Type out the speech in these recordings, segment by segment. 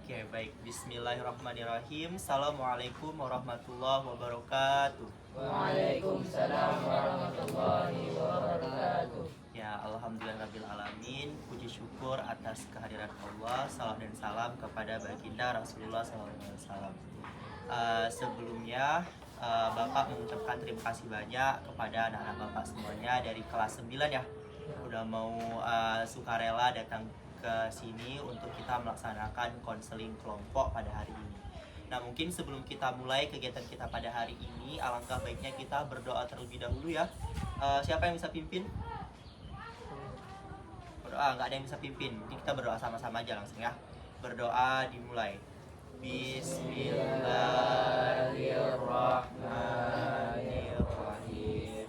Oke, baik. Bismillahirrahmanirrahim. Assalamualaikum warahmatullahi wabarakatuh. Waalaikumsalam warahmatullahi wabarakatuh. Ya, alhamdulillahirrabbilalamin. Puji syukur atas kehadiran Allah. Salam dan salam kepada baginda Rasulullah SAW. Sebelumnya, Bapak mengucapkan terima kasih banyak kepada anak-anak Bapak semuanya dari kelas 9 ya. Udah mau sukarela datang ke sini untuk kita melaksanakan konseling kelompok pada hari ini. Nah, mungkin sebelum kita mulai kegiatan kita pada hari ini, alangkah baiknya kita berdoa terlebih dahulu ya. Siapa yang bisa pimpin? Berdoa, nggak ada yang bisa pimpin. Mungkin kita berdoa sama-sama aja langsung ya. Berdoa dimulai. Bismillahirrahmanirrahim.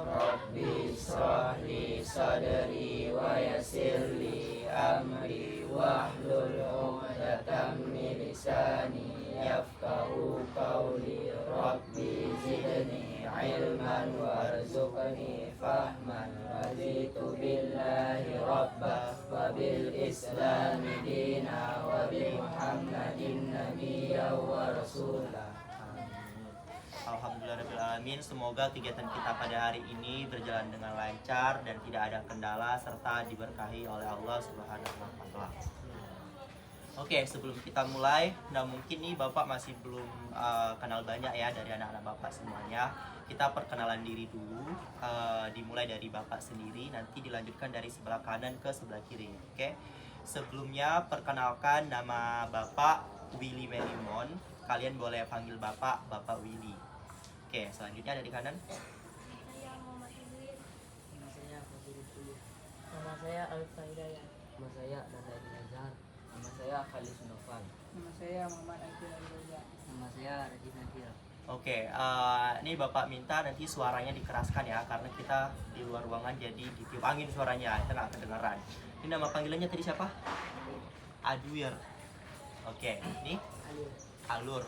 Rabbi shrah li sadri wa yassir li amri wahlul 'uqdatam min lisani yafqahu qawli. Rabbi zidni ilman warzuqni fahman. Raditu billahi rabba wa bil islami dina wa bi muhammadin nabiyya wa rasulah. Alhamdulillahirrahmanirrahim. Semoga kegiatan kita pada hari ini berjalan dengan lancar dan tidak ada kendala serta diberkahi oleh Allah Subhanahu wa Ta'ala. Oke, sebelum kita mulai, nah mungkin nih Bapak masih belum kenal banyak ya dari anak-anak Bapak semuanya. Kita perkenalan diri dulu, dimulai dari Bapak sendiri, nanti dilanjutkan dari sebelah kanan ke sebelah kiri. Oke, sebelumnya perkenalkan nama Bapak Willy Melimon. Kalian boleh panggil Bapak Willy. Oke, selanjutnya dari kanan. Saya Muhammad Idris. Nama saya Fadil Tulu. Nama saya Alfa Hidayah. Nama saya Nanda Nazar. Nama saya Khalis Noval. Nama saya Muhammad Akil Abdullah. Nama saya Rajin Nadir. Oke, ini Bapak minta nanti suaranya dikeraskan ya, karena kita di luar ruangan jadi ditiup angin suaranya, kita nggak kedengeran. Ini nama panggilannya tadi siapa? Adwir. Oke, ini Alif. Alur,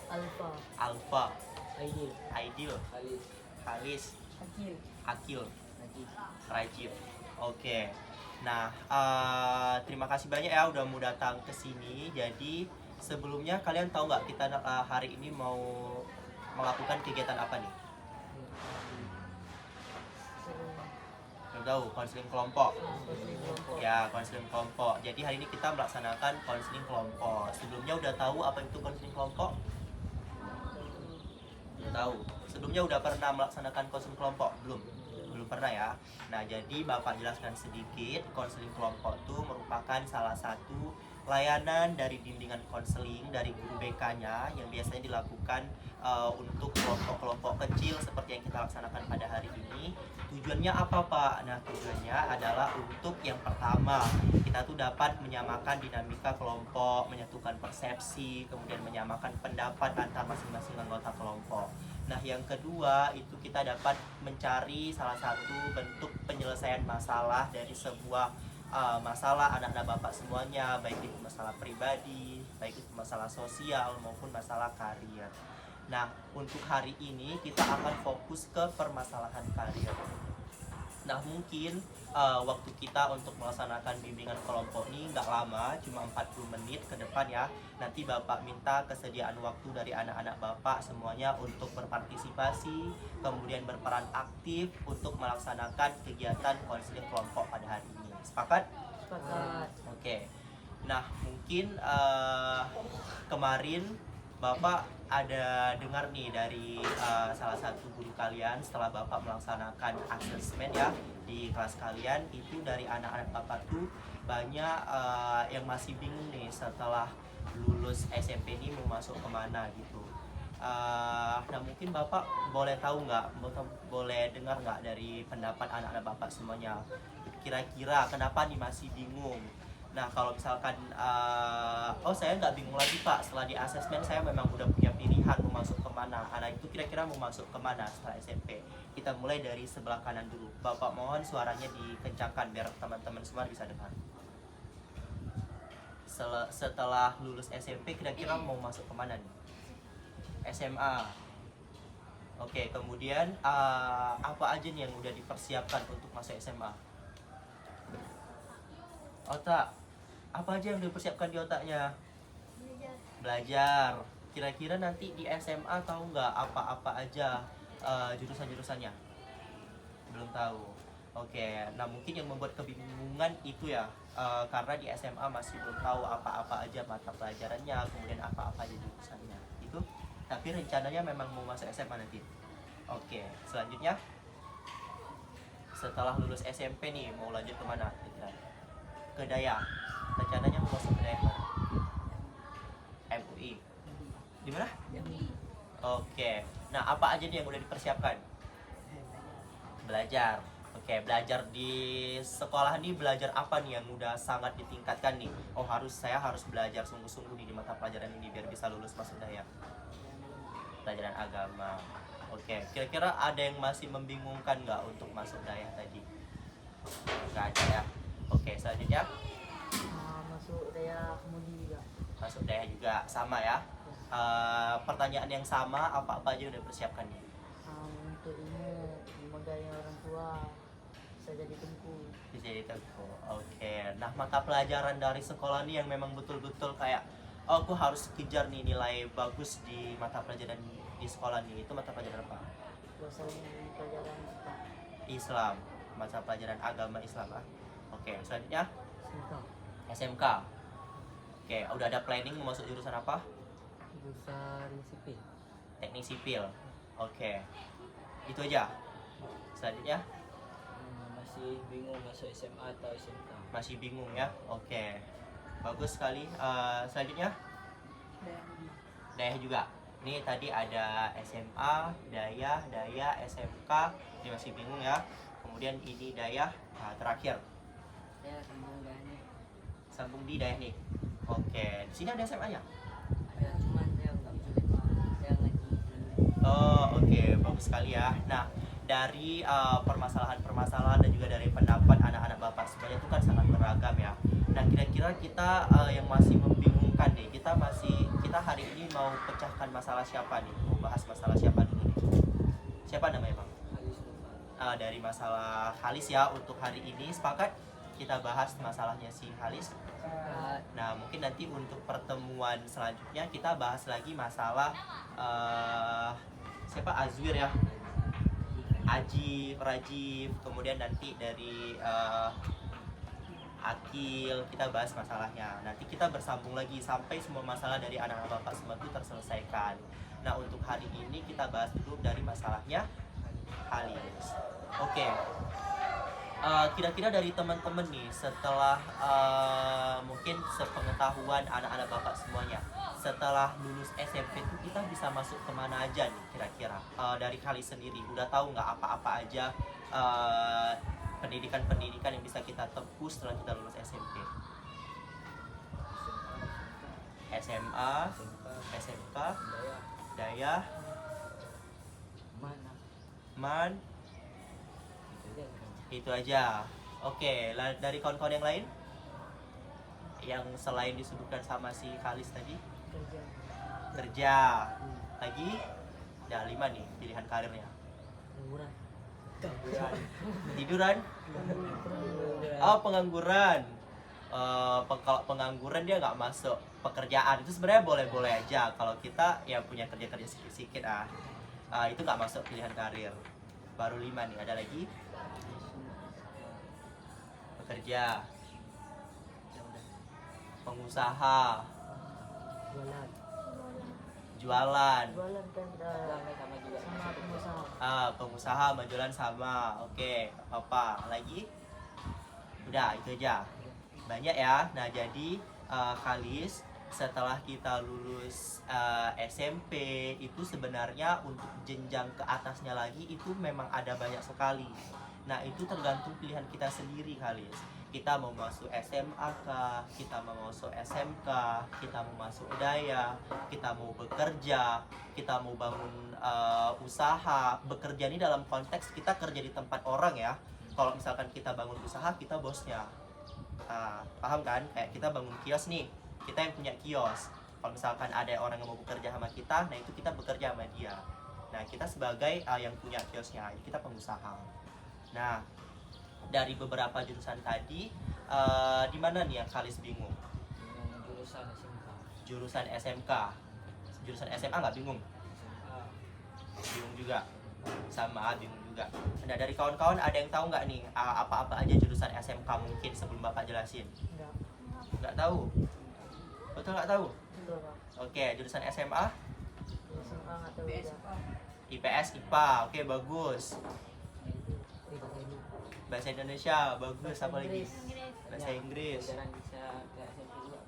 Alfa. Alfa, Aidil. Aidil, Khalis. Halis, Akil. Akil, Najib. Rajib. Oke. Nah, terima kasih banyak ya udah mau datang ke sini. Jadi sebelumnya kalian tahu nggak kita hari ini mau melakukan kegiatan apa nih? Belum tahu, konseling kelompok. Ya, konseling kelompok. Jadi hari ini kita melaksanakan konseling kelompok. Sebelumnya udah tahu apa itu konseling kelompok? Belum tahu. Sebelumnya udah pernah melaksanakan konseling kelompok? Belum pernah ya. Nah, jadi Bapak jelaskan sedikit. Konseling kelompok itu merupakan salah satu layanan dari bimbingan konseling dari guru BK-nya yang biasanya dilakukan untuk kelompok-kelompok kecil seperti yang kita laksanakan pada hari ini. Tujuannya apa, Pak? Nah, tujuannya adalah untuk yang pertama, kita tuh dapat menyamakan dinamika kelompok, menyatukan persepsi, kemudian menyamakan pendapat antar masing-masing anggota kelompok. Nah, yang kedua itu kita dapat mencari salah satu bentuk penyelesaian masalah dari sebuah masalah anak-anak Bapak semuanya, baik itu masalah pribadi, baik itu masalah sosial maupun masalah karir. Nah, untuk hari ini kita akan fokus ke permasalahan karir. Nah, mungkin waktu kita untuk melaksanakan bimbingan kelompok ini nggak lama, cuma 40 menit ke depan ya. Nanti Bapak minta kesediaan waktu dari anak-anak Bapak semuanya untuk berpartisipasi, kemudian berperan aktif untuk melaksanakan kegiatan konseling kelompok pada hari ini. Sepakat? Sepakat. Oke. Nah, mungkin kemarin Bapak ada dengar nih dari salah satu guru kalian setelah Bapak melaksanakan asesmen ya di kelas kalian, itu dari anak-anak Bapak tuh banyak yang masih bingung nih setelah lulus SMP ini mau masuk kemana gitu. Nah, mungkin Bapak boleh tahu nggak, boleh dengar nggak dari pendapat anak-anak Bapak semuanya, kira-kira kenapa nih masih bingung. Nah, kalau misalkan saya nggak bingung lagi Pak, setelah di asesmen saya memang udah punya pilihan mau masuk kemana. Anak itu kira-kira mau masuk kemana setelah SMP. Kita mulai dari sebelah kanan dulu. Bapak mohon suaranya dikencangkan biar teman-teman semua bisa dengar. Setelah lulus SMP kira-kira mau masuk kemana nih? SMA. Oke, kemudian apa aja nih yang udah dipersiapkan untuk masuk SMA? Otak. Apa aja yang dipersiapkan di otaknya? belajar. Belajar. Kira-kira nanti di SMA tahu nggak apa-apa aja jurusan-jurusannya? Belum tahu. Oke, nah mungkin yang membuat kebingungan itu ya karena di SMA masih belum tahu apa-apa aja mata pelajarannya, kemudian apa-apa aja jurusannya. Itu. Tapi rencananya memang mau masuk SMA nanti. Oke, selanjutnya setelah lulus SMP nih mau lanjut kemana? Ke Daya. Rencananya mau masuk ke Daya mana? MUI. Di mana? Oke. Nah, apa aja nih yang udah dipersiapkan? Belajar. Oke, belajar di sekolah nih belajar apa nih yang udah sangat ditingkatkan nih? Oh, saya harus belajar sungguh-sungguh nih di mata pelajaran ini biar bisa lulus masuk Daya. Pelajaran agama. Oke, kira-kira ada yang masih membingungkan nggak untuk masuk Daya tadi? Nggak ada ya. Oke, selanjutnya Masuk daya kemudi juga. masuk Daya juga sama ya. Pertanyaan yang sama, apa-apa aja udah persiapkan nih? Untuk ilmu memegang orang tua, bisa jadi tengku. Bisa jadi Teguh. Oke. Nah, mata pelajaran dari sekolah nih yang memang betul-betul kayak oh, aku harus kejar nih nilai bagus di mata pelajaran di sekolah nih. Itu mata pelajaran apa? Biasanya pelajaran kita Islam. Mata pelajaran agama Islam ah. Oke, selanjutnya SMK, SMK. Oke, udah ada planning mau masuk jurusan apa? jurusan sipil. Teknik sipil. Oke. Itu aja. Selanjutnya Masih bingung masuk SMA atau SMK. masih bingung ya. Oke. Bagus sekali. Selanjutnya Daya juga. Ini tadi ada SMA, Daya, SMK. Ini masih bingung ya. Kemudian ini Daya. Nah, terakhir Saya sambung nih. sambung di Daya nih. Oke. Di sini ada SMA-nya. Ya, cuman saya nggak bisa. Saya lagi. Oh, oke. Bagus sekali ya. Nah, dari permasalahan-permasalahan dan juga dari pendapat anak-anak Bapak semuanya itu kan sangat beragam ya. Nah, kira-kira kita yang masih membingungkan nih, kita hari ini mau pecahkan masalah siapa nih? Mau bahas masalah siapa dulu nih? Siapa namanya, Bang? Dari masalah Halis ya untuk hari ini sepakat kita bahas masalahnya si Halis. Nah, mungkin nanti untuk pertemuan selanjutnya kita bahas lagi masalah siapa Azwir ya. Ajif, Rajif, kemudian nanti dari Akil kita bahas masalahnya. Nanti kita bersambung lagi sampai semua masalah dari anak-anak Bapak semua itu terselesaikan. Nah, untuk hari ini kita bahas dulu dari masalahnya Halis. Oke. Kira-kira dari teman-teman nih setelah mungkin sepengetahuan anak-anak Bapak semuanya, setelah lulus SMP itu kita bisa masuk kemana aja nih kira-kira? Dari Halis sendiri udah tahu nggak apa-apa aja pendidikan-pendidikan yang bisa kita tempuh setelah kita lulus SMP? SMA, SMK, Daya, Mana? Man, itu aja. Oke, dari kawan-kawan yang lain yang selain disebutkan sama si Halis tadi, Kerja. kerja lagi ya 5 nih pilihan karirnya. Liburan. Tiduran, oh pengangguran. Kalau pengangguran dia nggak masuk pekerjaan itu sebenarnya boleh-boleh aja kalau kita ya punya kerja-kerja sedikit-sedikit itu nggak masuk pilihan karir. Baru 5 nih, ada lagi bekerja, pengusaha, Jualan. jualan, Jualan kan Sama juga. sama pengusaha. pengusaha menjualan sama. Oke, apa lagi? Udah itu aja. Banyak ya. Nah, jadi Halis setelah kita lulus SMP itu sebenarnya untuk jenjang ke atasnya lagi itu memang ada banyak sekali. Nah, itu tergantung pilihan kita sendiri, Halis. Kita mau masuk SMA kah, kita mau masuk SMK, kita mau masuk Daya, kita mau bekerja, kita mau bangun usaha. Bekerja ini dalam konteks kita kerja di tempat orang ya. Kalau misalkan kita bangun usaha, kita bosnya. Paham kan? Kayak kita bangun kios nih, kita yang punya kios. Kalau misalkan ada orang yang mau bekerja sama kita, nah itu kita bekerja sama dia. Nah, kita sebagai yang punya kiosnya, kita pengusaha. Nah, dari beberapa jurusan tadi Di mana nih yang Khalis bingung? Dengan jurusan SMK. Jurusan SMK. Jurusan SMA nggak bingung? SMA. Bingung juga. Sama, bingung juga. Nah, dari kawan-kawan ada yang tahu nggak nih apa-apa aja jurusan SMK mungkin sebelum Bapak jelasin? Enggak. Nggak tahu? Betul nggak tahu? Betul Pak. Oke, jurusan SMA? SMA nggak tahu juga. IPS, IPA. Oke, bagus. Bahasa Indonesia, bagus. Bahasa Apa lagi? Inggris. Inggris. Bahasa Inggris. Pelajaran bisa ke SMP juga.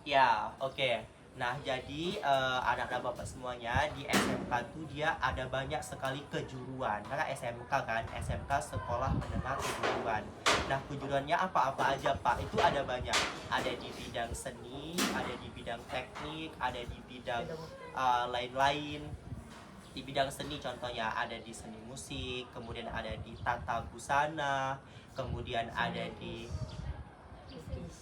Ya, oke. Nah, jadi anak-anak Bapak semuanya di SMK tuh dia ada banyak sekali kejuruan. Karena SMK kan, SMK Sekolah Menengah Kejuruan. Nah, kejuruannya apa-apa aja, Pak? Itu ada banyak. Ada di bidang seni, ada di bidang teknik, ada di bidang lain-lain. Di bidang seni contohnya ada di seni musik, kemudian ada di tata busana, kemudian ada di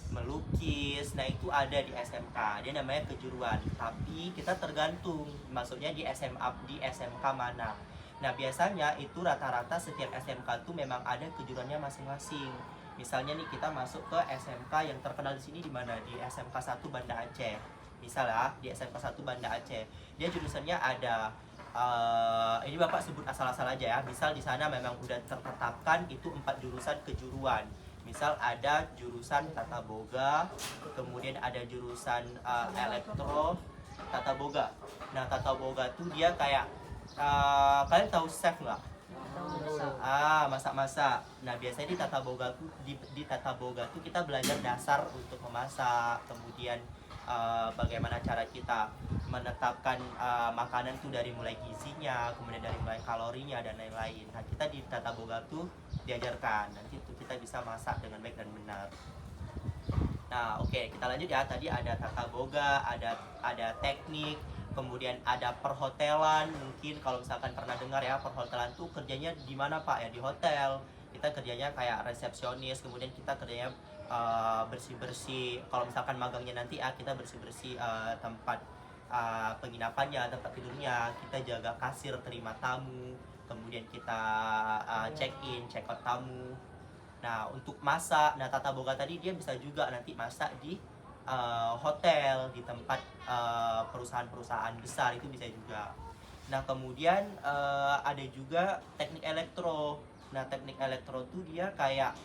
melukis. Nah, itu ada di SMK. Dia namanya kejuruan. Tapi kita tergantung maksudnya di SMK mana. Nah, biasanya itu rata-rata setiap SMK tuh memang ada kejuruannya masing-masing. Misalnya nih kita masuk ke SMK yang terkenal di sini di mana? Di SMK 1 Banda Aceh. Misalnya di SMK 1 Banda Aceh. Dia jurusannya ada ini Bapak sebut asal-asal aja ya. Misal di sana memang udah tertetapkan itu 4 jurusan kejuruan. Misal ada jurusan tata boga, kemudian ada jurusan elektro, tata boga. Nah, tata boga tuh dia kayak kalian tahu chef nggak? Masak-masak. Nah, biasanya di tata boga tuh di tata boga tuh kita belajar dasar untuk memasak, kemudian bagaimana cara kita menetapkan makanan tuh dari mulai gizinya, kemudian dari mulai kalorinya dan lain-lain. Nah, kita di tata boga tuh diajarkan nanti tuh kita bisa masak dengan baik dan benar. Nah, oke, kita lanjut ya. Tadi ada tata boga, ada teknik, kemudian ada perhotelan. Mungkin kalau misalkan pernah dengar ya, perhotelan tuh kerjanya di mana Pak? Ya di hotel. Kita kerjanya kayak resepsionis, kemudian kita kerjanya bersih-bersih. Kalau misalkan magangnya nanti kita bersih-bersih tempat penginapannya, tempat tidurnya, kita jaga kasir, terima tamu, kemudian kita check in, check out tamu. Nah, untuk masak, nah tata boga tadi dia bisa juga nanti masak di hotel, di tempat perusahaan-perusahaan besar itu bisa juga. Nah, kemudian ada juga teknik elektro. Nah, teknik elektro tuh dia kayak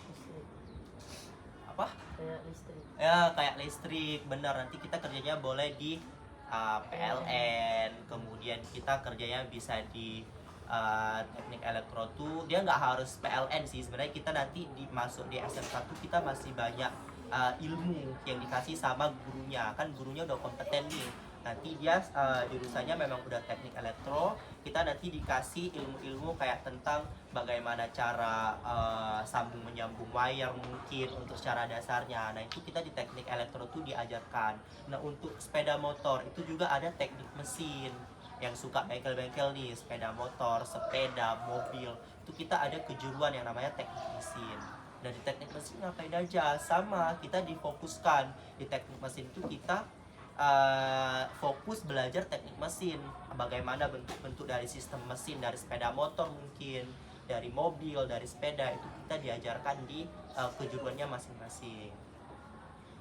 apa? Kayak listrik. Ya, kayak listrik, benar. Nanti kita kerjanya boleh di PLN, kemudian kita kerjanya bisa di teknik elektro tuh dia nggak harus PLN sih sebenarnya. Kita nanti masuk di SMK tuh kita masih banyak ilmu yang dikasih sama gurunya, kan gurunya udah kompeten nih. Nanti dia jurusannya memang udah teknik elektro, kita nanti dikasih ilmu-ilmu kayak tentang bagaimana cara sambung menyambung wire mungkin untuk secara dasarnya. Nah, itu kita di teknik elektro tuh diajarkan. Nah, untuk sepeda motor itu juga ada teknik mesin. Yang suka bengkel-bengkel nih, sepeda motor, sepeda, mobil, itu kita ada kejuruan yang namanya teknik mesin. Dan di teknik mesin ngapain aja? Sama, kita difokuskan di teknik mesin itu kita fokus belajar teknik mesin, bagaimana bentuk-bentuk dari sistem mesin, dari sepeda motor mungkin, dari mobil, dari sepeda, itu kita diajarkan di kejuruannya masing-masing.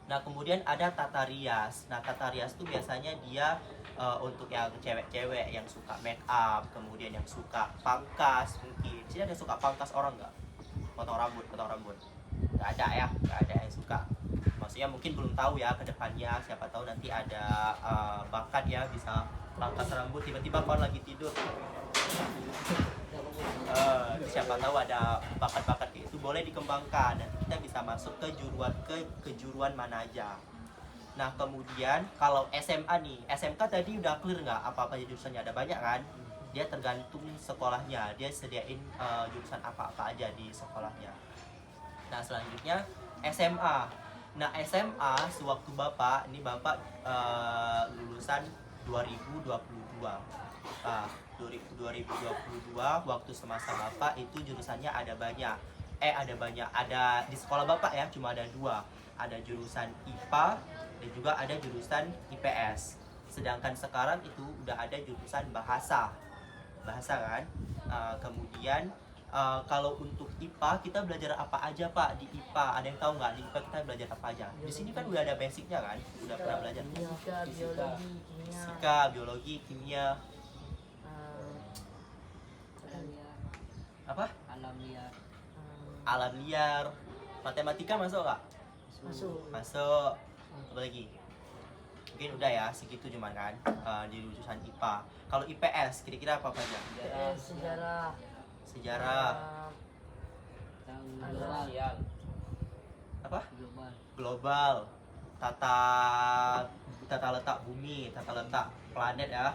Nah, kemudian ada tata rias. Nah, tata rias itu biasanya dia untuk yang cewek-cewek yang suka make up, kemudian yang suka pangkas mungkin. Di sini ada yang suka pangkas orang nggak? Potong rambut. Nggak ada ya, nggak ada yang suka. Maksudnya mungkin belum tahu ya ke depannya, siapa tahu nanti ada bakat ya bisa pangkas rambut tiba-tiba kawan lagi tidur. Siapa tahu ada bakat-bakat itu boleh dikembangkan, nanti kita bisa masuk ke kejuruan mana aja. Nah, kemudian kalau SMA nih, SMK tadi udah clear nggak apa-apa jurusannya? Ada banyak kan? Dia tergantung sekolahnya, dia sediain jurusan apa-apa aja di sekolahnya. Nah, selanjutnya SMA. Nah, SMA sewaktu Bapak, ini Bapak lulusan 2022. 2022 waktu semasa Bapak itu jurusannya ada banyak. Ada di sekolah Bapak ya, cuma ada 2. Ada jurusan IPA dan juga ada jurusan IPS. Sedangkan sekarang itu udah ada jurusan bahasa kan. Kemudian Kalau untuk IPA kita belajar apa aja Pak di IPA? Ada yang tahu nggak di IPA kita belajar apa aja? Di sini kan udah ada basicnya kan, udah pernah belajar Fisika, biologi, kimia, fisika, biologi, kimia, eh, Alam liar. apa? Alam liar. Alam liar, matematika masuk nggak? masuk. Masuk. Apa lagi? Mungkin udah ya segitu cuman kan di jurusan IPA. Kalau IPS kira-kira apa aja? PS, sejarah, Sejarah, Tentang Alam. global. apa? Global. Global, tata tata letak bumi, tata letak planet ya.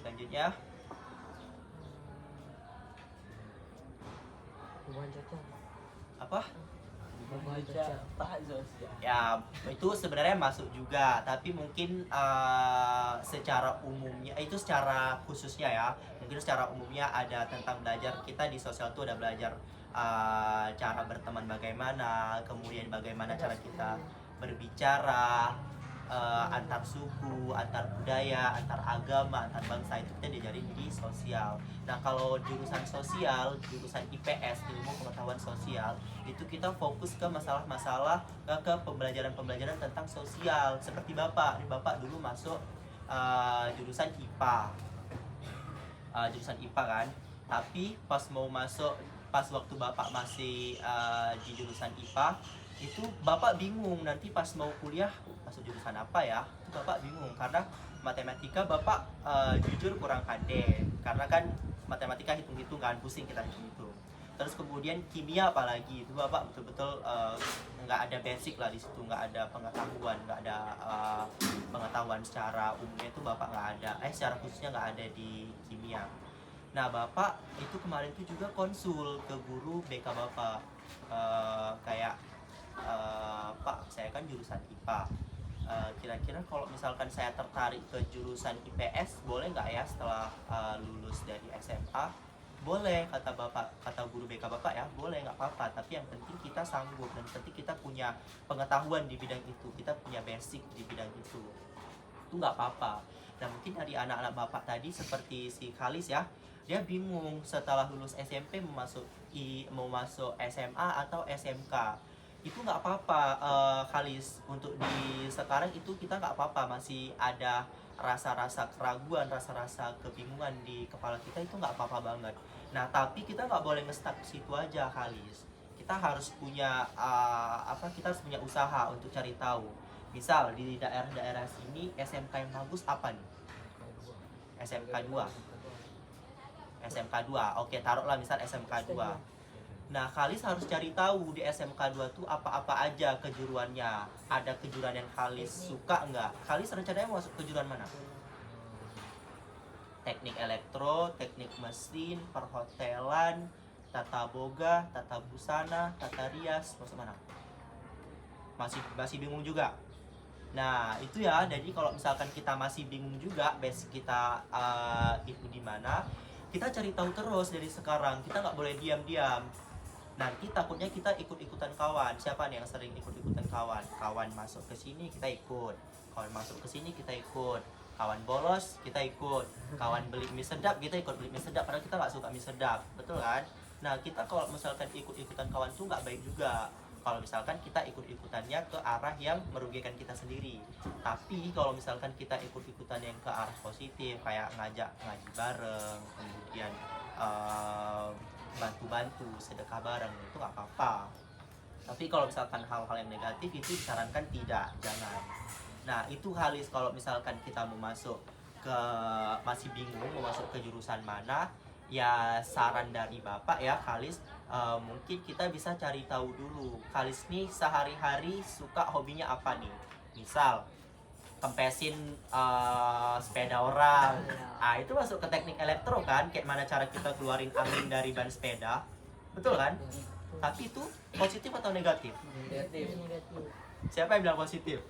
Selanjutnya hubungan cuaca, apa? Membaca tak sosial. Ya itu sebenarnya masuk juga, tapi mungkin secara umumnya itu secara khususnya ya, mungkin secara umumnya ada tentang belajar kita di sosial tuh ada belajar cara berteman bagaimana, kemudian bagaimana cara kita berbicara antar suku, antar budaya, antar agama, antar bangsa, itu kita diajarin di sosial. Nah kalau jurusan sosial, jurusan IPS, ilmu pengetahuan sosial, itu kita fokus ke masalah-masalah ke pembelajaran-pembelajaran tentang sosial. Seperti Bapak dulu masuk jurusan IPA, jurusan IPA kan. Tapi pas mau masuk, pas waktu Bapak masih di jurusan IPA, itu Bapak bingung nanti pas mau kuliah masuk jurusan apa ya. Itu Bapak bingung karena matematika Bapak jujur kurang pandai, karena kan matematika hitung-hitung kan, pusing kita hitung-hitung. Terus kemudian kimia apalagi itu Bapak betul-betul nggak ada basic lah di situ, nggak ada pengetahuan, nggak ada pengetahuan secara umumnya itu Bapak nggak ada, secara khususnya nggak ada di kimia. Nah Bapak itu kemarin itu juga konsul ke guru BK Bapak, kayak Pak saya kan jurusan IPA, kira-kira kalau misalkan saya tertarik ke jurusan IPS boleh nggak ya setelah lulus dari SMA? Boleh, kata Bapak, kata guru BK Bapak ya, boleh, nggak apa-apa, tapi yang penting kita sanggup dan penting kita punya pengetahuan di bidang itu, kita punya basic di bidang itu nggak apa-apa. Nah mungkin dari anak-anak Bapak tadi seperti si Khalis ya, dia bingung setelah lulus SMP mau masuk SMA atau SMK. Itu nggak apa-apa Khalis, untuk di sekarang itu kita nggak apa-apa, masih ada rasa-rasa keraguan, rasa-rasa kebingungan di kepala kita, itu nggak apa-apa banget. Nah tapi kita nggak boleh nge-stuck situ aja Khalis, kita harus punya kita harus punya usaha untuk cari tahu. Misal di daerah-daerah sini SMK yang bagus apa nih? SMK 2. SMK 2. Oke, taruhlah misal SMK 2. Nah, Khalis harus cari tahu di SMK 2 tuh apa-apa aja kejuruannya. Ada kejuruan yang Khalis suka nggak? Khalis rencananya mau masuk kejuruan mana? Teknik elektro, teknik mesin, perhotelan, tata boga, tata busana, tata rias, masuk mana? Masih bingung juga. Nah itu ya, jadi kalau misalkan kita masih bingung juga basic kita itu di mana, kita cari tahu terus dari sekarang, kita nggak boleh diam-diam. Nanti takutnya kita ikut-ikutan kawan. Siapa nih yang sering ikut-ikutan kawan? Kawan masuk ke sini kita ikut, kawan masuk ke sini kita ikut, kawan bolos kita ikut, kawan beli mie sedap kita ikut beli mie sedap, padahal kita nggak suka mie sedap, betul kan? Nah kita kalau misalkan ikut-ikutan kawan tuh nggak baik juga. Kalau misalkan kita ikut-ikutannya ke arah yang merugikan kita sendiri. Tapi kalau misalkan kita ikut-ikutan yang ke arah positif, kayak ngajak ngaji bareng, kemudian bantu-bantu, sedekah bareng, itu nggak apa-apa. Tapi kalau misalkan hal-hal yang negatif itu disarankan tidak, jangan. Nah itu Khalis, kalau misalkan kita mau masuk ke, masih bingung mau masuk ke jurusan mana, ya saran dari Bapak ya Khalis, mungkin kita bisa cari tahu dulu Khalis nih sehari-hari suka hobinya apa nih. Misal kempesin sepeda orang, itu masuk ke teknik elektro kan, kayak mana cara kita keluarin angin dari ban sepeda, betul kan? Tapi itu positif atau negatif? Negatif. Negatif. Siapa yang bilang positif?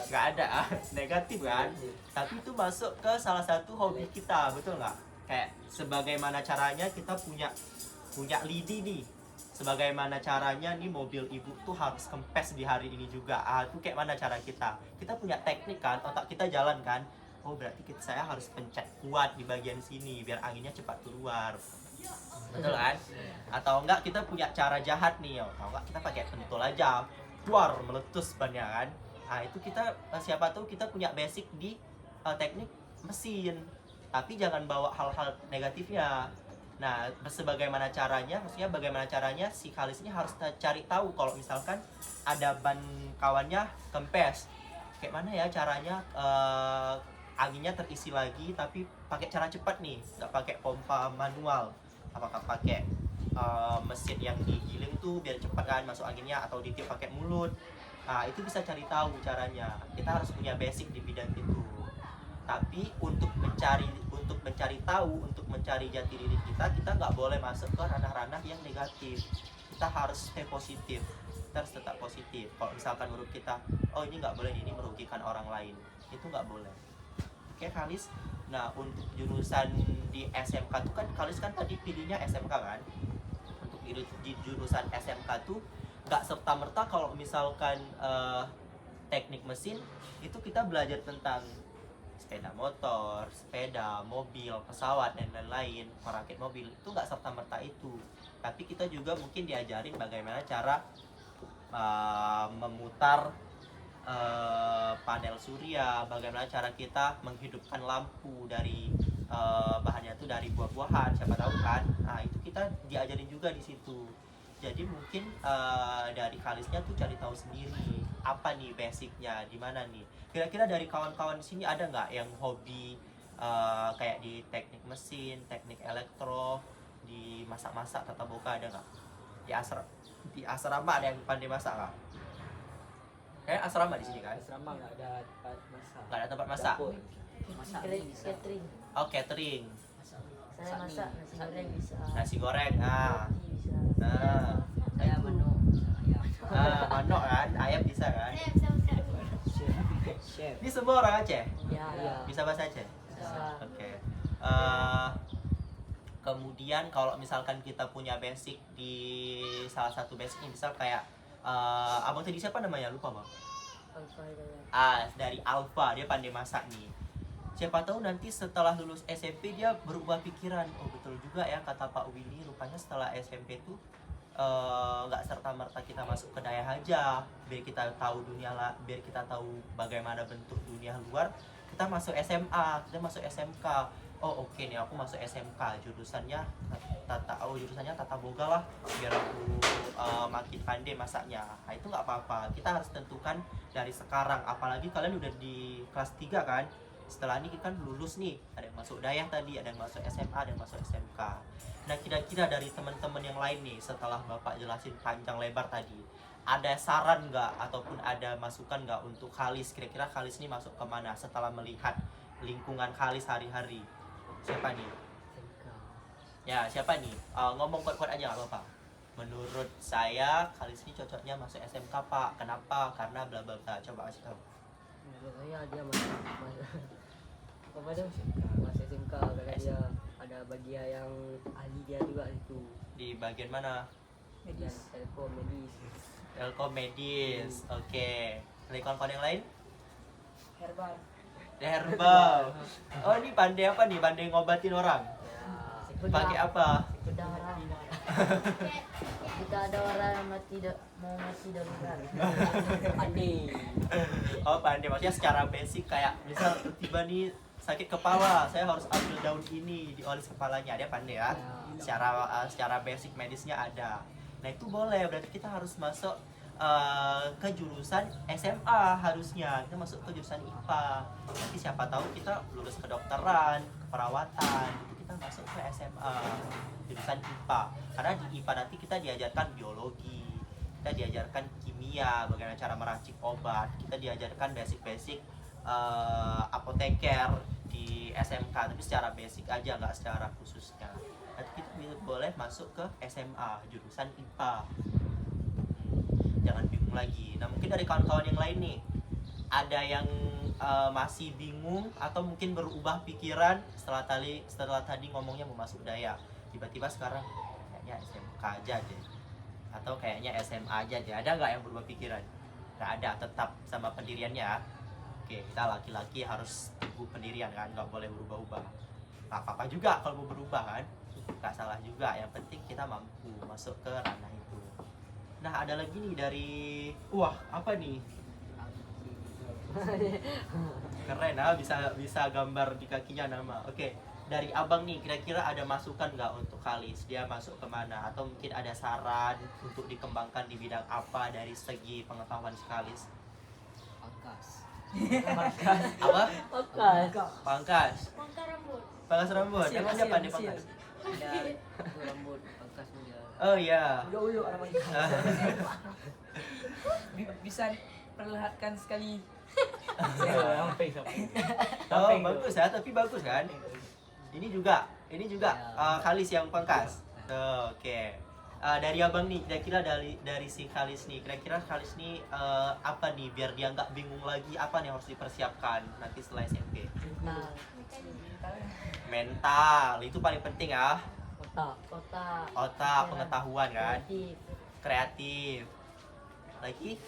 Nggak ada, negatif kan? Tapi itu masuk ke salah satu hobi kita, betul nggak? Kayak sebagaimana caranya kita punya lidi nih, sebagaimana caranya nih mobil ibu tuh harus kempes di hari ini juga. Itu kayak mana cara kita punya teknik kan, otak kita jalan kan. oh berarti saya harus pencet kuat di bagian sini biar anginnya cepat keluar, betul kan? Atau enggak kita punya cara jahat nih, atau enggak kita pakai pentol aja, keluar meletus bannya kan. Nah itu kita siapa tahu kita punya basic di teknik mesin, tapi jangan bawa hal-hal negatifnya. Nah, sebagaimana caranya, maksudnya bagaimana caranya si Kalis ini harus cari tahu kalau misalkan ada ban kawannya kempes. Kayak mana ya caranya anginnya terisi lagi tapi pakai cara cepat nih, nggak pakai pompa manual. Apakah pakai mesin yang digiling tuh biar cepat kan masuk anginnya, atau ditiup pakai mulut. Nah, itu bisa cari tahu caranya. Kita harus punya basic di bidang itu. Tapi untuk mencari tahu, untuk mencari jati diri kita nggak boleh masuk ke ranah-ranah yang negatif. Kita harus stay positif, kita harus tetap positif. Kalau misalkan menurut kita, oh ini nggak boleh, ini merugikan orang lain, itu nggak boleh. Oke Kalis. Nah untuk jurusan di SMK tuh kan Kalis kan tadi pilihnya SMK kan. Untuk di jurusan SMK tuh nggak serta merta kalau misalkan teknik mesin itu kita belajar tentang sepeda motor, sepeda, mobil, pesawat, dan lain-lain, merakit mobil, itu nggak serta-merta itu. Tapi kita juga mungkin diajarin bagaimana cara memutar panel surya, bagaimana cara kita menghidupkan lampu dari bahannya itu dari buah-buahan, siapa tahu kan. Nah itu kita diajarin juga di situ. Jadi mungkin dari Kalisnya tuh cari tahu sendiri apa nih basicnya, di mana nih. Kira-kira dari kawan-kawan di sini ada nggak yang hobi kayak di teknik mesin, teknik elektro, di masak-masak, tata boga, ada nggak? Di asrama ada yang pandai masak nggak? Kayak asrama di sini kan? Asrama nggak ada tempat masak. Nggak ada tempat masak. Dapur. Masak bisa. Catering. Oh catering, Saya masak nasi goreng bisa. nasi goreng, Roti bisa. nah, Saya menu ayam. manok kan, ayam bisa kan? Chef. Ini semua orang Aceh? Ya, Iya. Bisa bahasa Aceh? bisa. Oke. Kemudian kalau misalkan kita punya basic di salah satu basicnya, misal kayak abang tadi siapa namanya, lupa bang? Alfa Hidayat. Dari Alfa, dia pandai masak nih. Siapa tahu nanti setelah lulus SMP dia berubah pikiran, oh betul juga ya kata Pak Willy, rupanya setelah SMP tuh nggak serta merta kita masuk ke daya aja, biar kita tahu dunia lah, biar kita tahu bagaimana bentuk dunia luar. Kita masuk SMA, kita masuk SMK. Oh oke nih, aku masuk SMK, jurusannya jurusannya tata boga lah, biar aku makin pandai masaknya. Nah itu nggak apa-apa, kita harus tentukan dari sekarang. Apalagi kalian udah di kelas 3 kan. Setelah ini kan lulus nih, ada yang masuk dayah tadi, ada yang masuk SMA, ada yang masuk SMK. Nah kira-kira dari teman-teman yang lain nih, setelah Bapak jelasin panjang lebar tadi, ada saran nggak ataupun ada masukan nggak untuk Kalis? Kira-kira Kalis ini masuk kemana setelah melihat lingkungan Kalis hari-hari? Siapa nih? Ya siapa nih? Ngomong kuat-kuat aja nggak apa-apa. Menurut saya Kalis ini cocoknya masuk SMK Pak. Kenapa? Karena bla bla bla. Coba kasih tahu. Menurut saya dia masuk apa dia masuk SMK karena dia ada bagian yang ahli dia juga itu Di bagian mana? medis, telkom, medis, Telkom medis. Oke. Dari kawan-kawan yang lain? herbal. Herbal. Oh ini pandai apa nih? Pandai ngobatin orang. Ya, Pakai apa? Bedah orang. Jika ada orang yang mau mati darurat. pandai. Oh pandai, maksudnya secara basic kayak misal tiba nih sakit kepala, saya harus ambil daun ini dioles kepalanya, dia pandai ya. Secara basic medisnya ada. Nah itu boleh, berarti kita harus masuk ke jurusan SMA harusnya. Kita masuk ke jurusan IPA. Nanti siapa tahu kita lulus kedokteran, keperawatan, itu kita masuk ke SMA jurusan IPA. Karena di IPA nanti kita diajarkan biologi, kita diajarkan kimia, bagaimana cara meracik obat, kita diajarkan basic-basic apoteker di SMK, tapi secara basic aja, nggak secara khususnya. Nanti kita boleh masuk ke SMA jurusan IPA. Jangan bingung lagi. Nah mungkin dari kawan-kawan yang lain nih, ada yang masih bingung atau mungkin berubah pikiran setelah tadi ngomongnya mau masuk daya, tiba-tiba sekarang kayaknya SMK aja deh, atau kayaknya SMA aja deh. Ada nggak yang berubah pikiran? Nggak ada, tetap sama pendiriannya. Oke, kita laki-laki harus teguh pendirian kan, nggak boleh berubah-ubah. Nggak apa-apa juga kalau mau berubah kan, nggak salah juga. Yang penting kita mampu masuk ke ranah itu. Nah, ada lagi nih dari, wah apa nih? Keren ah, bisa gambar di kakinya nama. Oke, dari abang nih kira-kira ada masukan nggak untuk Khalis? Dia masuk kemana? Atau mungkin ada saran untuk dikembangkan di bidang apa dari segi pengetahuan Khalis? Pangkas. Apa? Pangkas. Pangkas. Pangkar rambut. Pangkas rambut. Emang dia pandai pangkas? Ada itu rambut pangkas dia. Oh iya. Ulu namanya. Bisa perlihatkan sekali. Oh bagus ya, tapi bagus kan? Ini juga Khalis yang pangkas. Tuh, oke. Dari abang nih, kira-kira dari si Khalis nih, kira-kira Khalis nih apa nih biar dia nggak bingung lagi, apa nih harus dipersiapkan nanti setelah SMP? Nah, Mental itu paling penting ya. otak. Otak, pengetahuan kan, Kreatif. kreatif. Lagi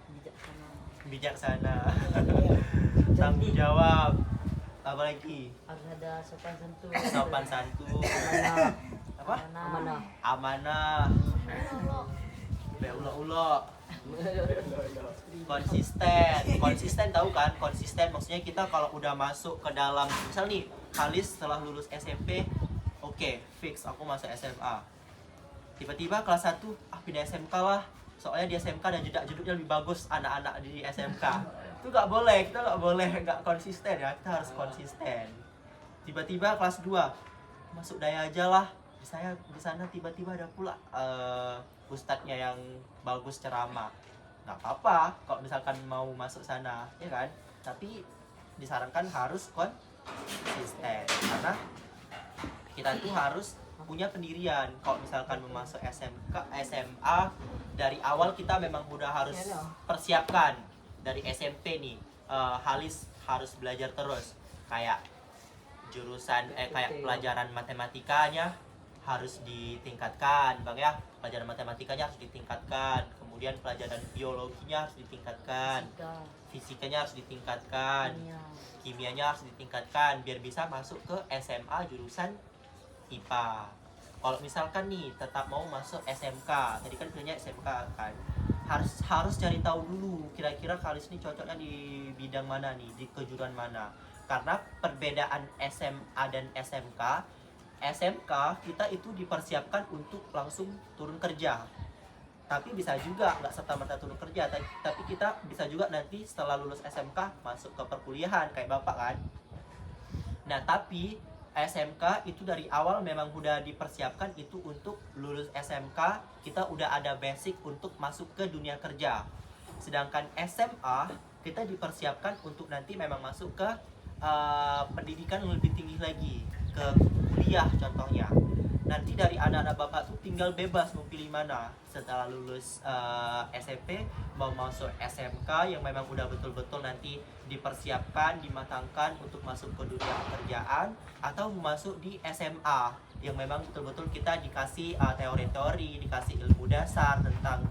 Bijaksana. bijaksana, tanggung jawab. Apa lagi? Harus ada sopan santun. Sopan santun. Amanah. Apa? Amanah. Amanah. Ulo-ulo. Konsisten tahu kan? Konsisten maksudnya kita kalau udah masuk ke dalam, misal nih Khalis setelah lulus SMP, oke, fix aku masuk SMA. Tiba-tiba kelas 1 pindah SMK lah. Soalnya di SMK dan jedak-jeduknya lebih bagus anak-anak di SMK. Itu nggak boleh, kita nggak boleh nggak konsisten ya, kita harus konsisten. Tiba-tiba kelas 2 masuk daya aja lah. Di sana tiba-tiba ada pula ustadznya yang bagus ceramah. Nggak apa-apa kalau misalkan mau masuk sana, ya kan? Tapi disarankan harus konsisten karena kita tuh harus punya pendirian. Kalau misalkan mau masuk SMK, SMA dari awal kita memang udah harus persiapkan dari SMP nih. Khalis harus belajar terus kayak jurusan kayak pelajaran matematikanya harus ditingkatkan, Bang ya. Pelajaran matematikanya harus ditingkatkan, kemudian pelajaran biologinya harus ditingkatkan, fisikanya harus ditingkatkan, kimianya harus ditingkatkan biar bisa masuk ke SMA jurusan IPA. Kalau misalkan nih tetap mau masuk SMK, tadi kan pilihnya SMK kan, harus cari tahu dulu kira-kira Khalis ini cocoknya di bidang mana nih, di kejuruan mana. Karena perbedaan SMA dan SMK kita itu dipersiapkan untuk langsung turun kerja. Tapi bisa juga nggak serta-merta turun kerja, tapi kita bisa juga nanti setelah lulus SMK masuk ke perkuliahan kayak Bapak kan. Nah, tapi SMK itu dari awal memang udah dipersiapkan itu untuk lulus SMK kita udah ada basic untuk masuk ke dunia kerja. Sedangkan SMA kita dipersiapkan untuk nanti memang masuk ke pendidikan yang lebih tinggi lagi, ke kuliah contohnya. Nanti dari anak-anak Bapak tuh tinggal bebas mau pilih mana setelah lulus SMP, mau masuk SMK yang memang udah betul-betul nanti dipersiapkan, dimatangkan untuk masuk ke dunia pekerjaan, atau mau masuk di SMA yang memang betul-betul kita dikasih teori-teori, dikasih ilmu dasar tentang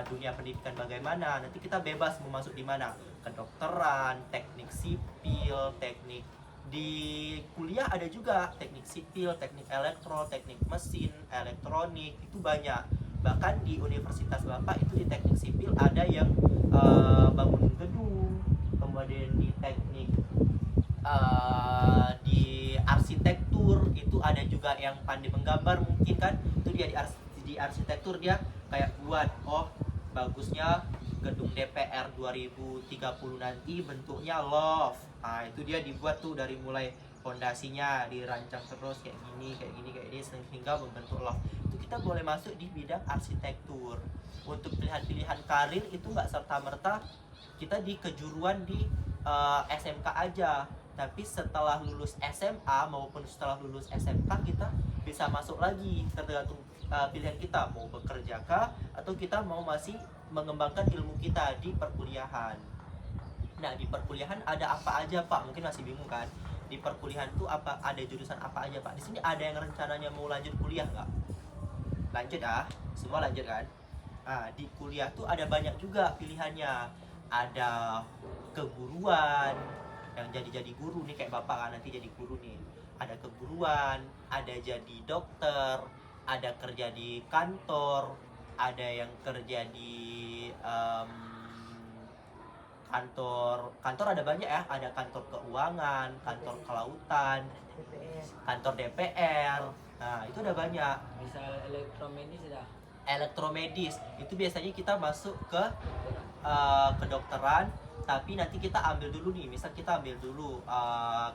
dunia pendidikan bagaimana. Nanti kita bebas mau masuk di mana, kedokteran, teknik sipil, teknik di kuliah ada juga teknik sipil, teknik elektro, teknik mesin, elektronik, itu banyak. Bahkan di universitas Bapak itu di teknik sipil ada yang bangun gedung, kemudian di teknik di arsitektur itu ada juga yang pandai menggambar mungkin kan, itu dia di arsitektur dia kayak buat bagusnya gedung DPR 2030 nanti bentuknya love. Nah, itu dia dibuat tuh dari mulai fondasinya dirancang terus kayak gini sehingga membentuk love. Itu kita boleh masuk di bidang arsitektur. Untuk pilihan-pilihan karir itu nggak serta-merta kita di kejuruan di SMK aja, tapi setelah lulus SMA maupun setelah lulus SMK kita bisa masuk lagi, tergantung pilihan kita mau bekerja kah atau kita mau masih mengembangkan ilmu kita di perkuliahan. Nah, di perkuliahan ada apa aja Pak? Mungkin masih bingung kan? Di perkuliahan tuh ada jurusan apa aja Pak? Di sini ada yang rencananya mau lanjut kuliah nggak? Lanjut ah, semua lanjut kan? Nah, di kuliah tuh ada banyak juga pilihannya. Ada keguruan, yang jadi guru nih kayak bapak kan nanti jadi guru nih, ada keguruan, ada jadi dokter, ada kerja di kantor, ada yang kerja di kantor ada banyak ya, ada kantor keuangan, kantor kelautan, DPS. kantor DPR. Nah itu udah banyak. Bisa elektromedis dah. Elektromedis itu biasanya kita masuk ke kedokteran, tapi nanti kita ambil dulu nih, misal kita ambil dulu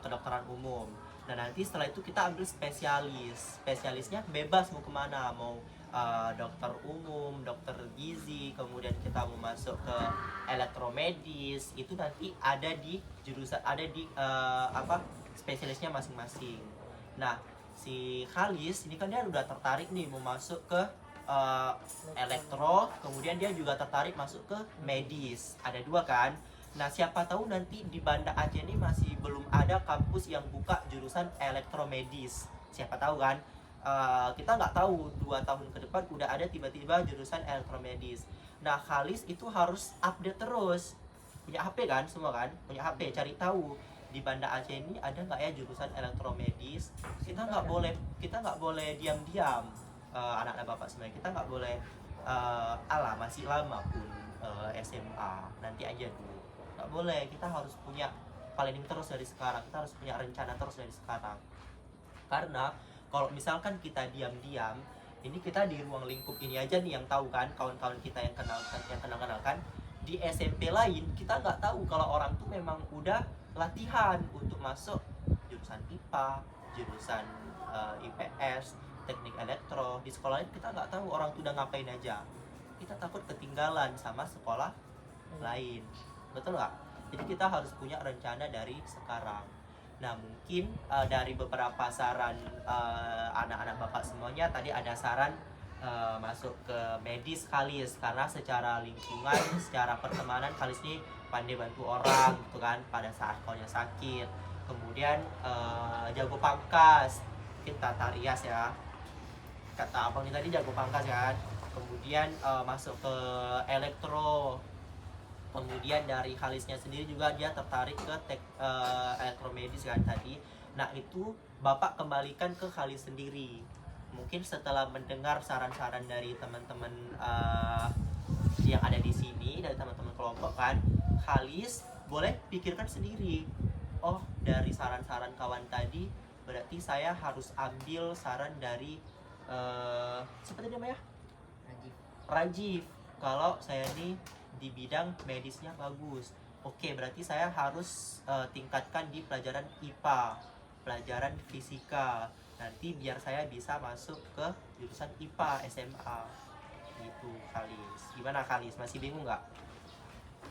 kedokteran umum. Nah nanti setelah itu kita ambil spesialisnya bebas mau kemana, mau dokter umum, dokter gizi, kemudian kita mau masuk ke elektromedis, itu nanti ada di jurusan, ada di spesialisnya masing-masing. Nah si Khalis ini kan dia udah tertarik nih mau masuk ke elektro, kemudian dia juga tertarik masuk ke medis, ada 2 kan. Nah siapa tahu nanti di Banda Aceh ini masih belum ada kampus yang buka jurusan elektromedis, siapa tahu kan. Kita nggak tahu 2 tahun ke depan udah ada tiba-tiba jurusan elektromedis. Nah Khalis itu harus update terus, punya HP kan semua kan, punya HP, cari tahu di Banda Aceh ini ada nggak ya jurusan elektromedis. Kita nggak boleh diam-diam, anak-anak bapak sebenarnya kita nggak boleh masih lama pun SMA nanti aja dulu, nggak boleh. Kita harus punya planning terus dari sekarang, kita harus punya rencana terus dari sekarang. Karena kalau misalkan kita diam-diam, ini kita di ruang lingkup ini aja nih yang tahu kan, kawan-kawan kita yang kenal kan. Di SMP lain kita nggak tahu kalau orang tuh memang udah latihan untuk masuk jurusan IPA, jurusan IPS, teknik elektro. Di sekolah lain kita nggak tahu orang tuh udah ngapain aja. Kita takut ketinggalan sama sekolah lain, betul nggak? Jadi kita harus punya rencana dari sekarang. Nah mungkin dari beberapa saran anak-anak bapak semuanya, tadi ada saran masuk ke medis Khalis, karena secara lingkungan, secara pertemanan Khalis ini pandai bantu orang gitu kan pada saat kaunya sakit. Kemudian jago pangkas, kita Tata Rias ya, kata abang ini tadi jago pangkas kan. Kemudian masuk ke elektro. Kemudian dari Khalisnya sendiri juga dia tertarik ke elektromedis kan tadi. Nah itu bapak kembalikan ke Khalis sendiri. Mungkin setelah mendengar saran-saran dari teman-teman yang ada di sini, dari teman-teman kelompok kan, Khalis boleh pikirkan sendiri. Oh dari saran-saran kawan tadi, berarti saya harus ambil saran dari siapa tadi namanya? Rajif. Kalau saya nih di bidang medisnya bagus, oke berarti saya harus tingkatkan di pelajaran IPA, pelajaran fisika, nanti biar saya bisa masuk ke jurusan IPA SMA gitu. Khalis, gimana Khalis, masih bingung nggak?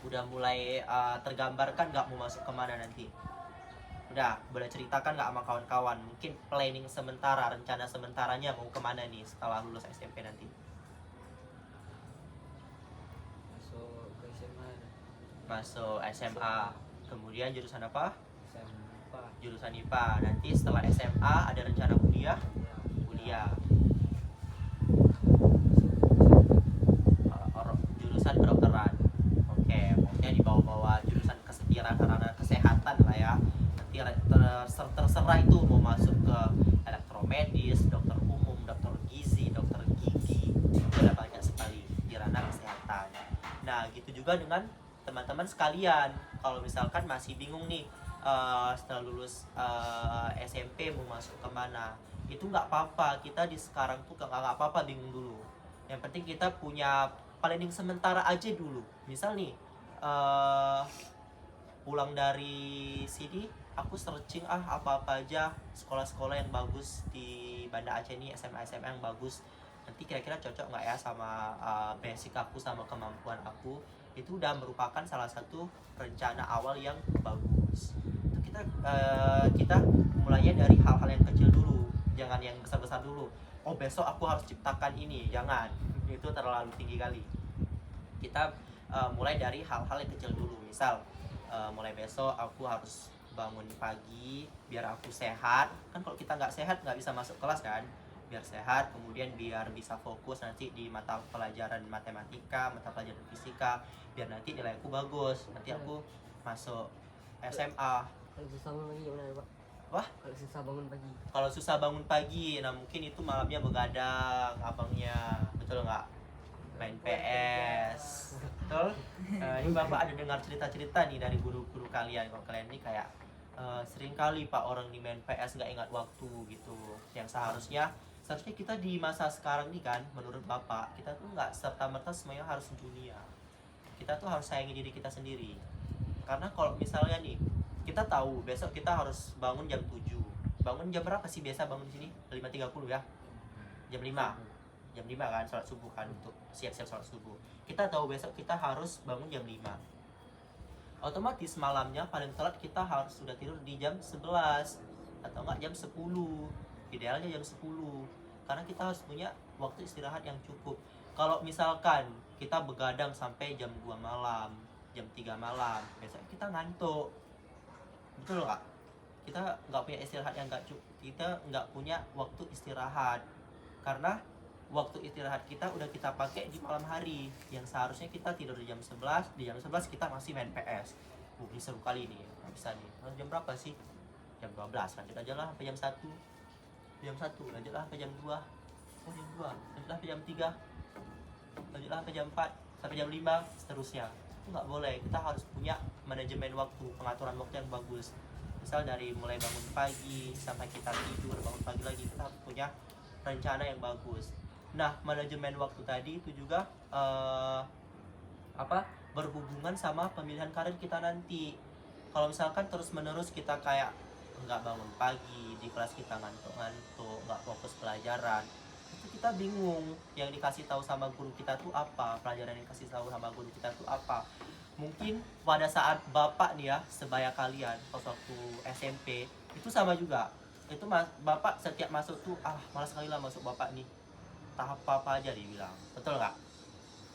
Udah mulai tergambarkan nggak mau masuk kemana nanti? Udah boleh ceritakan nggak sama kawan-kawan, mungkin planning sementara, rencana sementaranya mau kemana nih setelah lulus SMP nanti? Masuk SMA, kemudian jurusan apa? Jurusan IPA. Nanti setelah SMA ada rencana kuliah? Jurusan kedokteran. Oke, maksudnya di bawah-bawah jurusan kesehatan lah ya. Nanti terserah itu mau masuk ke elektromedis, dokter umum, dokter gizi, dokter gigi, ada banyak sekali di ranah kesehatan. Nah gitu juga dengan teman-teman sekalian, kalau misalkan masih bingung nih setelah lulus SMP mau masuk kemana, itu nggak apa-apa. Kita di sekarang tuh nggak apa-apa bingung dulu. Yang penting kita punya planning sementara aja dulu. Misal nih pulang dari sini, aku searching apa-apa aja sekolah-sekolah yang bagus di Banda Aceh ini, SMA-SMA yang bagus. Nanti kira-kira cocok nggak ya sama basic aku, sama kemampuan aku. Itu udah merupakan salah satu rencana awal yang bagus. Itu kita mulainya dari hal-hal yang kecil dulu, jangan yang besar-besar dulu. Oh besok aku harus ciptakan ini, jangan, itu terlalu tinggi kali. Kita mulai dari hal-hal yang kecil dulu. Misal mulai besok aku harus bangun pagi biar aku sehat. Kan kalau kita nggak sehat nggak bisa masuk kelas kan. Biar sehat, kemudian biar bisa fokus nanti di mata pelajaran matematika, mata pelajaran fisika, biar nanti nilai aku bagus. Nanti aku masuk SMA. Kalau susah bangun pagi gimana Pak? Wah, Kalau susah bangun pagi. kalau susah bangun pagi, nah mungkin itu malamnya begadang abangnya, betul nggak? Main PS, betul? Ini bapak ada dengar cerita-cerita nih dari guru-guru kalian. Kalau kalian ini kayak sering kali pak orang di main PS nggak ingat waktu gitu. Yang seharusnya kita di masa sekarang nih kan, menurut bapak kita tuh nggak serta merta semuanya harus dunia. Kita tuh harus sayangi diri kita sendiri. Karena kalau misalnya nih kita tahu besok kita harus bangun jam 7. Bangun jam berapa sih biasa bangun di sini? 5.30 ya. Jam 5. Jam 5 kan sholat subuh kan, untuk siap-siap sholat subuh. Kita tahu besok kita harus bangun jam 5. Otomatis malamnya paling telat kita harus sudah tidur di jam 11 atau enggak jam 10. Idealnya jam 10. Karena kita harus punya waktu istirahat yang cukup. Kalau misalkan kita begadang sampai jam 2 malam, jam 3 malam, besok kita ngantuk. Betul nggak? Kita nggak punya istirahat yang nggak cukup. Kita nggak punya waktu istirahat. Karena waktu istirahat kita udah kita pakai di malam hari, yang seharusnya kita tidur di jam 11. Di jam 11 kita masih main PS. Ini seru kali nih, nggak bisa nih. Jam berapa sih? Jam 12, lanjut aja lah sampai jam 1. Jam 1, lanjutlah sampai jam 2. Oh jam 2, lanjutlah sampai jam 3. Lanjutlah sampai jam 4, sampai jam 5, seterusnya. Itu nggak boleh, kita harus punya manajemen waktu, pengaturan waktu yang bagus. Misal dari mulai bangun pagi sampai kita tidur, bangun pagi lagi, kita harus punya rencana yang bagus. Nah, manajemen waktu tadi itu juga berhubungan sama pemilihan karir kita nanti. Kalau misalkan terus-menerus kita kayak nggak bangun pagi, di kelas kita ngantuk-ngantuk, nggak fokus pelajaran, itu kita bingung yang dikasih tahu sama guru kita tuh apa, pelajaran yang dikasih tahu sama guru kita tuh apa. Mungkin pada saat bapak nih ya, sebaya kalian pas waktu SMP itu sama juga. Itu bapak setiap masuk tuh malas sekali lah masuk bapak nih, tahap apa aja dibilang, betul nggak?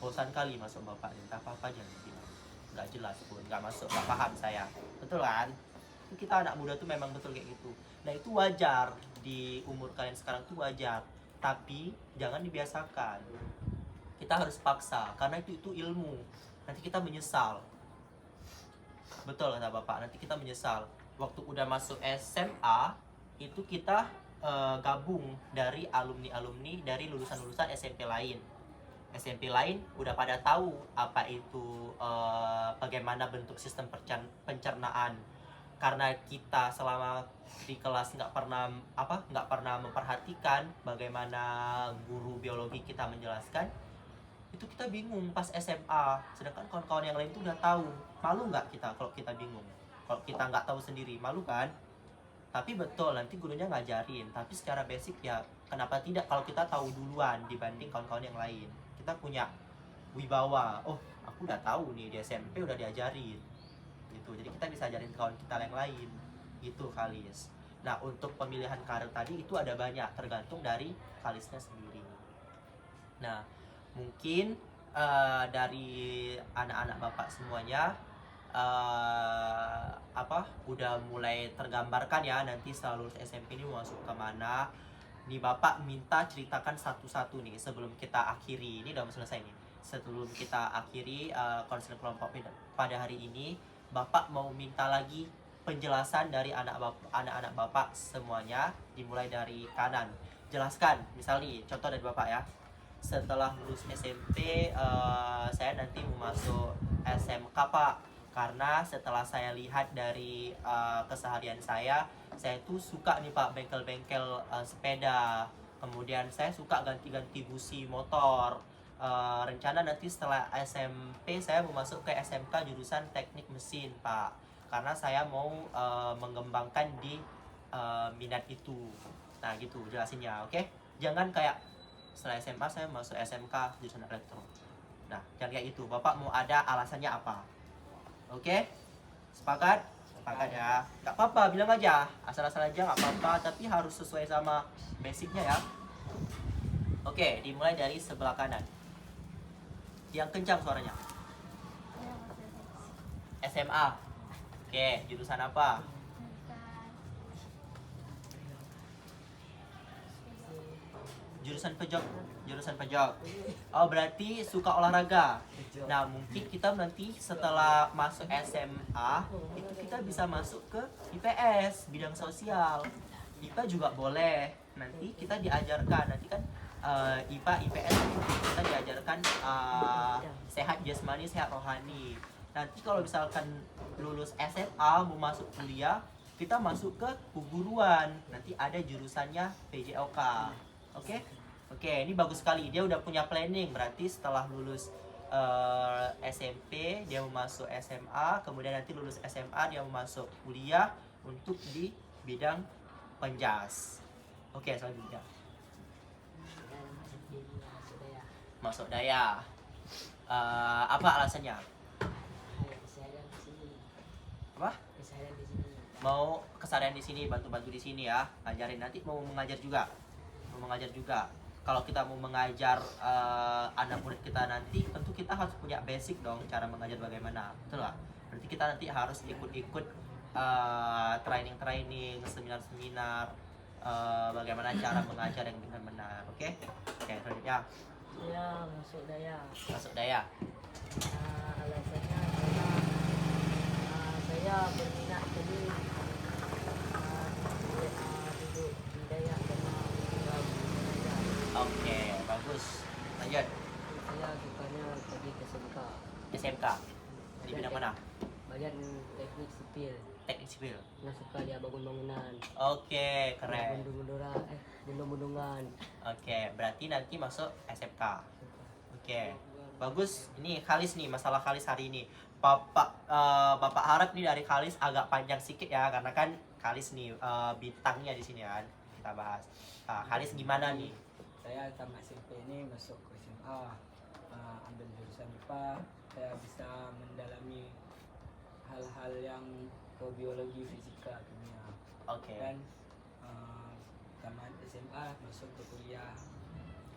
Bosan kali masuk bapak nih, tahap apa aja dibilang, nggak jelas pun, nggak masuk, nggak paham saya, betul kan? Kita anak muda tuh memang betul kayak gitu. Nah itu wajar, di umur kalian sekarang tuh wajar, tapi jangan dibiasakan. Kita harus paksa, karena itu ilmu. Nanti kita menyesal. Betul kata bapak, nanti kita menyesal. Waktu udah masuk SMA, itu kita gabung dari alumni-alumni dari lulusan-lulusan SMP lain. SMP lain udah pada tahu apa itu bagaimana bentuk sistem pencernaan. Karena kita selama di kelas nggak pernah memperhatikan bagaimana guru biologi kita menjelaskan, itu kita bingung pas SMA. Sedangkan kawan-kawan yang lain tuh udah tahu. Malu nggak kita kalau kita bingung? Kalau kita nggak tahu sendiri, malu kan? Tapi betul, nanti gurunya ngajarin. Tapi secara basic ya, kenapa tidak kalau kita tahu duluan dibanding kawan-kawan yang lain? Kita punya wibawa. Oh, aku udah tahu nih, di SMP udah diajarin. Gitu. Jadi kita bisa ajarin kawan kita yang lain. Gitu, Kalis. Nah, untuk pemilihan karir tadi itu ada banyak, tergantung dari Kalisnya sendiri. Nah, mungkin dari anak-anak bapak semuanya udah mulai tergambarkan ya nanti setelah lulus SMP ini mau masuk kemana. Nih bapak minta ceritakan satu-satu nih sebelum kita akhiri. Ini udah mau selesai nih. Sebelum kita akhiri konseling kelompok pada hari ini, bapak mau minta lagi penjelasan dari anak-anak bapak semuanya, dimulai dari kanan. Jelaskan, misalnya contoh dari bapak ya. Setelah lulus SMP, saya nanti mau masuk SMK pak. Karena setelah saya lihat dari keseharian saya tuh suka nih pak bengkel-bengkel sepeda. Kemudian saya suka ganti-ganti busi motor. Rencana nanti setelah SMP saya mau masuk ke SMK jurusan teknik mesin pak. Karena saya mau mengembangkan di minat itu. Nah gitu jelasinnya, oke? Jangan kayak setelah SMA saya masuk SMK jurusan elektro. Nah jangan kayak gitu, bapak mau ada alasannya apa? Oke? Sepakat? Sepakat ya. Gak apa-apa, bilang aja. Asal-asal aja gak apa-apa, tapi harus sesuai sama basicnya ya. Oke, dimulai dari sebelah kanan. Yang kencang suaranya. SMA. Oke, jurusan apa? Jurusan pejok. Jurusan pejok. Oh, berarti suka olahraga. Nah, mungkin kita nanti setelah masuk SMA itu kita bisa masuk ke IPS, bidang sosial. IPA juga boleh. Nanti kita diajarkan, nanti kan IPA, IPS kita diajarkan sehat jasmani, sehat rohani. Nanti kalau misalkan lulus SMA mau masuk kuliah, kita masuk ke keguruan. Nanti ada jurusannya PJOK. Oke? Oke, ini bagus sekali. Dia udah punya planning. Berarti setelah lulus SMP, dia mau masuk SMA. Kemudian nanti lulus SMA, dia mau masuk kuliah untuk di bidang penjas. Oke, selanjutnya. Masuk daya. Apa alasannya? Apa? Mau kesadaran di sini, bantu-bantu di sini ya, ngajarin. Nanti mau mengajar juga. Kalau kita mau mengajar anak murid kita nanti, tentu kita harus punya basic dong cara mengajar bagaimana, betul nggak? Berarti kita nanti harus ikut training, seminar, bagaimana cara mengajar yang benar-benar. Oke, selanjutnya Saya masuk daya. masuk daya. Alasannya karena saya berminat jadi duduk di daya karena belajar. Oke, bagus. Lanjut. Saya sukanya pergi ke SMK di bidang mana? bagian teknik sipil. Teknik sipil. Nggak suka dia bangun-bangunan. Oke, keren. Bendung-bendungan. Oke, berarti nanti masuk SMK. Oke, bagus. Ini Khalis nih, masalah Khalis hari ini. Bapak harap nih dari Khalis agak panjang sedikit ya, karena kan Khalis nih bintangnya di sini kan. Kita bahas. Khalis gimana nih? Saya tamat SMP ini masuk ke SMA, ambil jurusan IPA. Saya bisa mendalami hal-hal yang ke biologi, fisika, kimia. Oke. Dan tamat SMA masuk ke kuliah,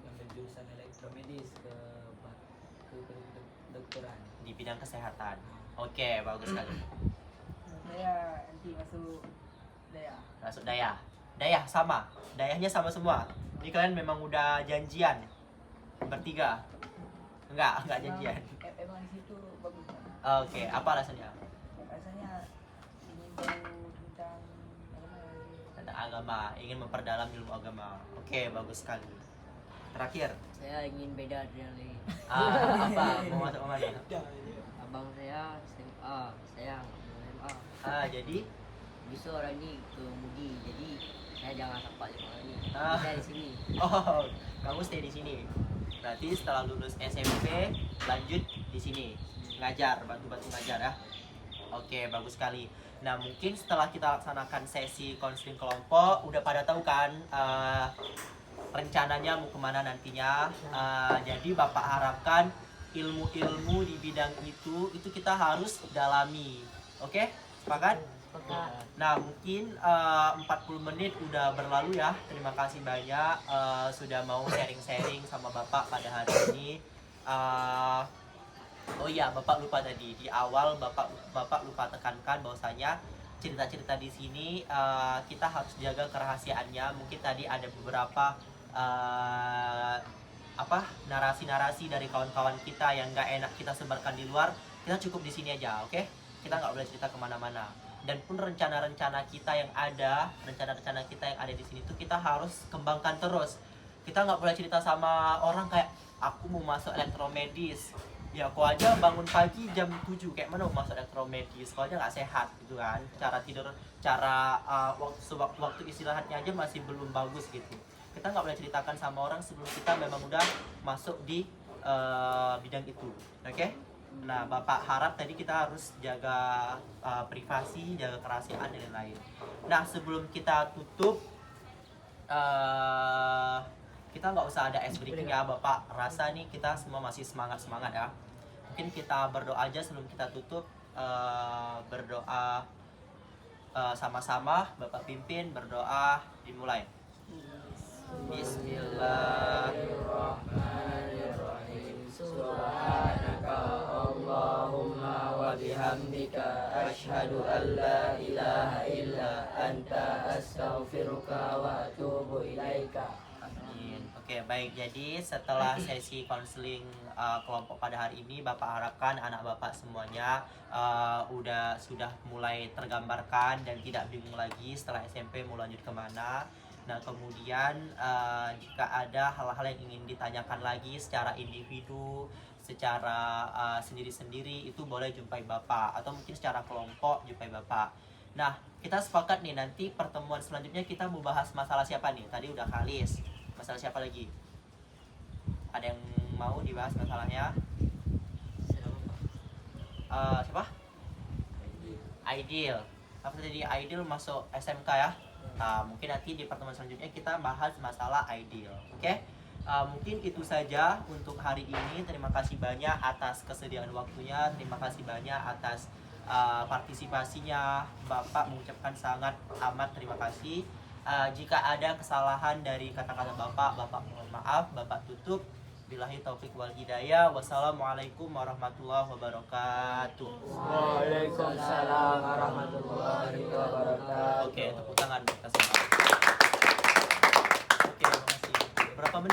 ambil jurusan elektromedis ke kedokteran. Di bidang kesehatan. Oke, bagus sekali. Saya nanti masuk daya. Masuk daya. Daya sama. Dayanya sama semua. Ini kalian memang udah janjian bertiga? Enggak janjian. Emang di situ bagus. Oke, apa alasannya? Rasanya ingin tahu tentang Tentang agama, ingin memperdalam ilmu agama. Oke, bagus sekali. Terakhir, Saya ingin beda dari apa? Mau masuk mana? abang saya SMA. Saya nggak mau SMA. Jadi Bisa orang ini kemudi, jadi saya jangan sampai orang ini. Ah. Saya di sini. oh, kamu stay di sini. Berarti setelah lulus SMP lanjut di sini ngajar, bantu-bantu ngajar ya. Oke, bagus sekali. Nah, mungkin setelah kita laksanakan sesi konseling kelompok, udah pada tahu kan rencananya mau kemana nantinya. Jadi Bapak harapkan ilmu-ilmu di bidang itu kita harus dalami. Oke, sepakat? Nah, mungkin 40 menit udah berlalu ya. Terima kasih banyak sudah mau sharing-sharing sama Bapak pada hari ini. Oh iya, Bapak lupa tadi di awal Bapak lupa tekankan bahwasanya cerita-cerita di sini kita harus jaga kerahasiaannya. Mungkin tadi ada beberapa narasi-narasi dari kawan-kawan kita yang nggak enak kita sebarkan di luar. Kita cukup di sini aja, oke? Kita nggak boleh cerita kemana-mana. Dan pun rencana-rencana kita yang ada di sini tuh kita harus kembangkan terus. Kita nggak boleh cerita sama orang kayak aku mau masuk elektromedis. Ya kok aja bangun pagi jam 7 kayak mana mau masuk elektromedis? Kok aja nggak sehat gitu kan. Cara tidur, waktu istirahatnya aja masih belum bagus gitu. Kita nggak boleh ceritakan sama orang sebelum kita memang udah masuk di bidang itu. Oke? Nah, Bapak harap tadi kita harus jaga privasi, jaga kerahasiaan dan lain-lain. Nah, sebelum kita tutup, kita nggak usah ada ice breaking ya, Bapak. Rasa nih kita semua masih semangat ya. Mungkin kita berdoa aja sebelum kita tutup. Berdoa sama-sama, Bapak pimpin, berdoa, dimulai. Bismillahirrahmanirrahim. Subhanaka Allahumma wa bihamdika asyhadu an la ilaha illa anta astaghfiruka wa atubu ilaika. Amin. Oke. Oke, baik. Jadi setelah sesi konseling kelompok pada hari ini, Bapak harapkan anak Bapak semuanya sudah mulai tergambarkan dan tidak bingung lagi setelah SMP mau lanjut kemana. Nah, kemudian jika ada hal-hal yang ingin ditanyakan lagi secara individu, secara sendiri-sendiri, itu boleh jumpai Bapak, atau mungkin secara kelompok jumpai Bapak. Nah, kita sepakat nih, nanti pertemuan selanjutnya kita mau bahas masalah siapa nih? Tadi udah Khalis. Masalah siapa lagi? Ada yang mau dibahas masalahnya? Siapa? Aidil. Apa tadi Aidil masuk SMK ya? Nah, mungkin nanti di pertemuan selanjutnya kita bahas masalah Aidil. Oke? Mungkin itu saja untuk hari ini. Terima kasih banyak atas kesediaan waktunya. Terima kasih banyak atas partisipasinya. Bapak mengucapkan sangat amat terima kasih. Jika ada kesalahan dari kata-kata Bapak mohon maaf. Bapak tutup. Billahi taufik wal hidayah. Wassalamualaikum warahmatullahi wabarakatuh. Waalaikumsalam warahmatullahi wabarakatuh. Oke, tepuk tangan. Oke, terima kasih. Berapa menit?